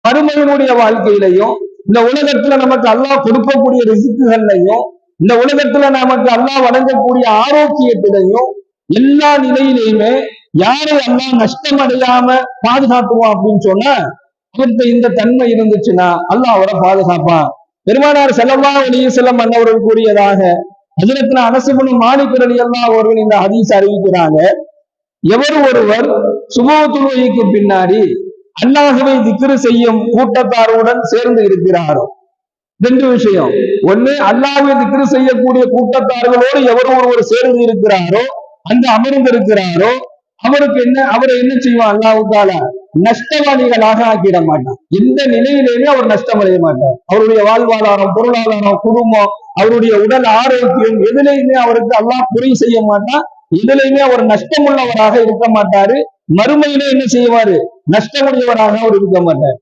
மறுமையினுடைய வாழ்க்கையிலையும் இந்த உலகத்துல நமக்கு அல்லாஹ் கொடுக்கக்கூடிய ரிசுக்குகள்லையும் இந்த உலகத்துல நமக்கு அல்லாஹ் வழங்கக்கூடிய ஆரோக்கியத்திலையும் எல்லா நிலையிலையுமே யாரை அல்லாஹ் நஷ்டம் அடையாம பாதுகாக்குவோம் அப்படின்னு சொன்னா அவர்கிட்ட இந்த தன்மை இருந்துச்சுன்னா அல்லாஹ் அவரை பாதுகாப்பான். பெருமானார் ஸல்லல்லாஹு அலைஹி வஸல்லம் அன்னவர்கள் கூறியதாக ஹஜ்ரத்னா அனஸ் இப்னு மாலிக் ரலியல்லாஹு அவர்கள் இந்த ஹதீஸ் அறிவிக்கிறாங்க. எவர் ஒருவர் சுபஹ் தொழுகைக்கு பின்னாடி அல்லாஹ்வை திக்ர் செய்யும் கூட்டத்தாருடன் சேர்ந்து இருக்கிறாரோ, ரெண்டு விஷயம். ஒண்ணு, அல்லாஹ்வை திக்ர் செய்யக்கூடிய கூட்டத்தார்களோடு எவர் ஒருவர் சேர்ந்து இருக்கிறாரோ, அந்த அமர்ந்து இருக்கிறாரோ, அவருக்கு அவரை என்ன செய்வான் அல்லாஹ் தஆலா? நஷ்டவாளிகளாக ஆக்கிட மாட்டான். எந்த நிலையிலேயுமே அவர் நஷ்டமடைய மாட்டார். அவருடைய வாழ்வாதாரம், பொருளாதாரம், குடும்பம், அவருடைய உடல் ஆரோக்கியம் எதுலையுமே அவருக்கு அல்லாஹ் குறை செய்ய மாட்டான். எதுலையுமே அவர் நஷ்டமுள்ளவராக இருக்க மாட்டாரு. மறுமையிலே என்ன செய்வாரு? நஷ்டமுடையவராக அவர் இருக்க மாட்டார்.